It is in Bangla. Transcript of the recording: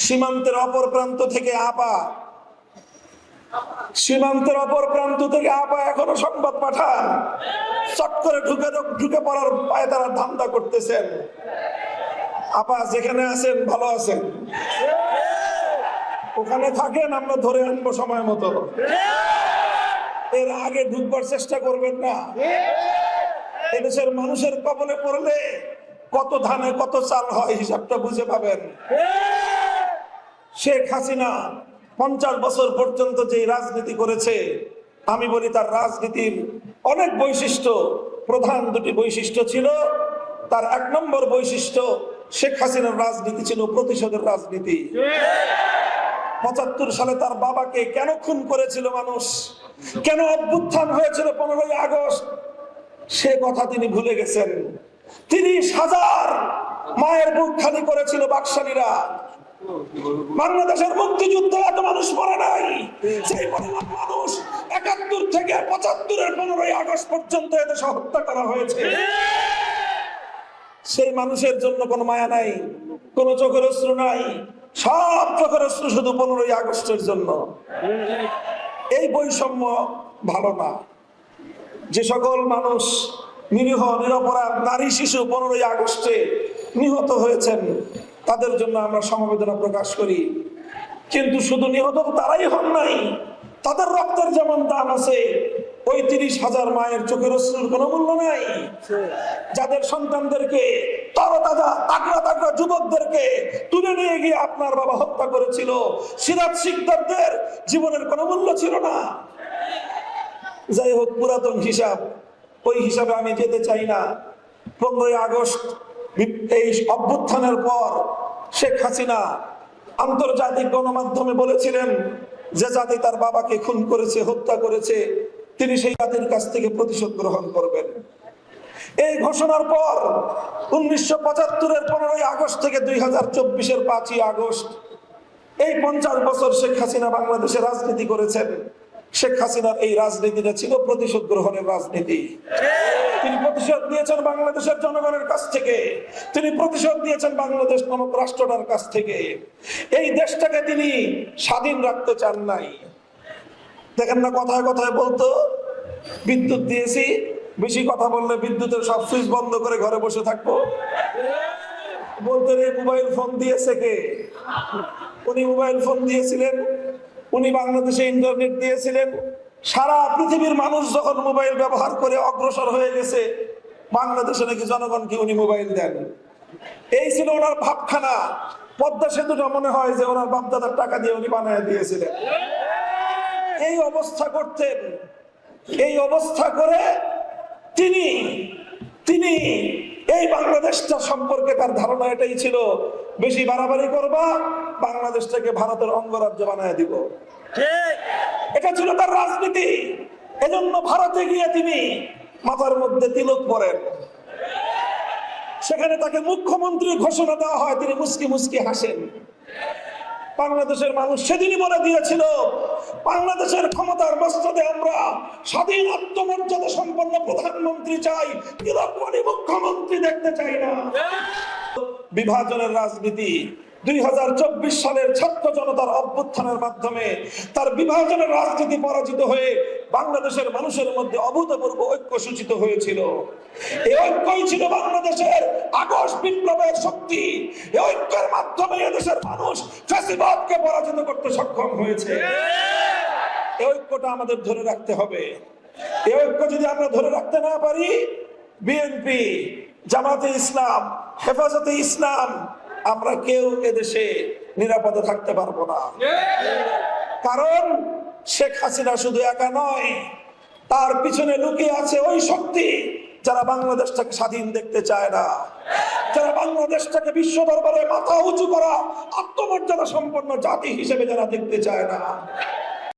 সীমান্তের অপর প্রান্ত থেকে আপা সীমান্তের অপর প্রান্ত থেকে আপা এখনো সংবাদ পাঠান, চট করে ঢুকে পড়ার পায়ে তারা ধান্দা করতেছেন। আপা যেখানে আছেন ভালো আছেন, ওখানে থাকেন, আমরা ধরে আনবো সময় মতো। এর আগে ঢুকবার চেষ্টা করবেন না। এদেশের মানুষের কবলে পড়লে কত ধানে কত চাল হয় হিসাবটা বুঝে পাবেন। শেখ হাসিনা 50 বছর পর্যন্ত যে রাজনীতি করেছে, আমি বলি তার রাজনীতির অনেক বৈশিষ্ট্য, প্রধান দুটি বৈশিষ্ট্য ছিল। তার 1 নম্বর বৈশিষ্ট্য, শেখ হাসিনার রাজনীতি ছিল প্রতিশোধের রাজনীতি। 75 সালে তার বাবাকে কেন খুন করেছিল মানুষ, কেন অভ্যুত্থান হয়েছিল 15ই আগস্ট, সে কথা তিনি ভুলে গেছেন। 30,000 মায়ের বুক খালি করেছিল বাকশালীরা। বাংলাদেশের মুক্তিযুদ্ধে এত মানুষ মরে নাই, সেই পরিমাণ মানুষ 71 থেকে 75-এর 15ই আগস্ট পর্যন্ত এদেশে হত্যা করা হয়েছে। সেই মানুষের জন্য কোনো মায়া নাই, কোনো চোখের অশ্রু নাই, সব চোখের অশ্রু শুধু 15ই আগস্টের জন্য। এই বৈষম্য ভালো না। যে সকল মানুষ নিরীহ নিরপরাধ নারী শিশু 15ই আগস্টে নিহত হয়েছেন, তাদের জন্য আমরা সমবেদনা প্রকাশ করি। কিন্তু শুধু নিহত তারাই হন নাই, তাদের রক্তের যেমন দাম আছে, ওই 30,000 মায়ের চোখের অশ্রুর কোনো মূল্য নাই। যাদের সন্তানদেরকে, তরতাজা তাগড়া তাগড়া যুবকদেরকে তুলে নিয়ে গিয়ে আপনার বাবা হত্যা করেছিল, সিরাজ শিকদারদের জীবনের কোনো মূল্য ছিল না। যাই হোক, পুরাতন হিসাব, ওই হিসাবে আমি যেতে চাই না। 15ই আগস্ট এই অভ্যুত্থানের পর শেখ হাসিনা আন্তর্জাতিক গণমাধ্যমে বলেছিলেন যে জাতি তার বাবাকে খুন করেছে, হত্যা করেছে, তিনি সেই জাতির কাছ থেকে প্রতিশোধ গ্রহণ করবেন। এই ঘোষণার পর 1975-এর 15ই আগস্ট থেকে 2024-এর 5ই আগস্ট, এই 50 বছর শেখ হাসিনা বাংলাদেশে রাজনীতি করেছেন। শেখ হাসিনার এই রাজনীতিটা ছিল প্রতিশোধ গ্রহণের রাজনীতি। তিনি প্রতিশোধ নিয়েছেন বাংলাদেশের জনগণের কাছ থেকে, তিনি প্রতিশোধ নিয়েছেন বাংলাদেশ নামক রাষ্ট্রটার কাছ থেকে। এই দেশটাকে তিনি স্বাধীন রাখতে চান নাই। দেখেন না, কথায় কথায় বলতো বিদ্যুৎ দিয়েছি, বেশি কথা বললে বিদ্যুতের সব সুইচ বন্ধ করে ঘরে বসে থাকবো। বলতেন এই মোবাইল ফোন দিয়েছে কে? উনি মোবাইল ফোন দিয়েছিলেন, উনি বাংলাদেশে ইন্টারনেট দিয়েছিলেন। সারা পৃথিবীর মানুষ যখন মোবাইল ব্যবহার করে অগ্রসর হয়ে গেছে, বাংলাদেশে নাকি জনগণকে উনি মোবাইল দেন। এই ছিল ওনার ভাবখানা। পদ্মা সেতুটা মনে হয় যে ওনার বাপদাদার টাকা দিয়ে উনি বানিয়ে দিয়েছিলেন। এই অবস্থা করতেন। এই অবস্থা করে তিনি তিনি এই বাংলাদেশটা সম্পর্কে তার ধারণা এটাই ছিল, বেশি বাড়াবাড়ি করবা, বাংলাদেশটাকে ভারতের অঙ্গরাজ্য বানায় দিব। এটা ছিল তার রাজনীতি। এজন্য ভারতে গিয়ে তিনি মাথার মধ্যে তিলক পরেন। সেখানে তাকে মুখ্যমন্ত্রী ঘোষণা দেওয়া হয়, তিনি মুস্কি মুস্কি হাসেন। বাংলাদেশের মানুষ সেদিনই বলে দিয়েছিল, বাংলাদেশের ক্ষমতার মস্তদে আমরা স্বাধীন আত্মমর্যাদা সম্পন্ন প্রধানমন্ত্রী চাই, তিলকমণি মুখ্যমন্ত্রী দেখতে চাই না। বিভাজনের রাজনীতি 2024 সালের ছাত্র জনতার অভ্যুত্থানের মাধ্যমে তার বিভাজনের রাজনীতি পরাজিত হয়ে বাংলাদেশের মানুষের মধ্যে অভূতপূর্ব ঐক্য সূচিত হয়েছিল। এই ঐক্যই ছিল বাংলাদেশের আগস্ট বিপ্লবের শক্তি। এই ঐক্যের মাধ্যমে এদেশের মানুষ ফ্যাসিবাদকে পরাজিত করতে সক্ষম হয়েছে। এই ঐক্যটা আমাদের ধরে রাখতে হবে। এই ঐক্য যদি আমরা ধরে রাখতে না পারি, বিএনপি, জামাতে ইসলাম, হেফাজতে ইসলাম, আমরা কেউ এদেশে নিরাপদে থাকতে পারবো না। কারণ শেখ হাসিনা শুধু একা নয়, তার পিছনে লুকিয়ে আছে ওই শক্তি যারা বাংলাদেশটাকে স্বাধীন দেখতে চায় না, যারা বাংলাদেশটাকে বিশ্ব দরবারে মাথা উঁচু করা আত্মমর্যাদা সম্পন্ন জাতি হিসেবে যারা দেখতে চায় না।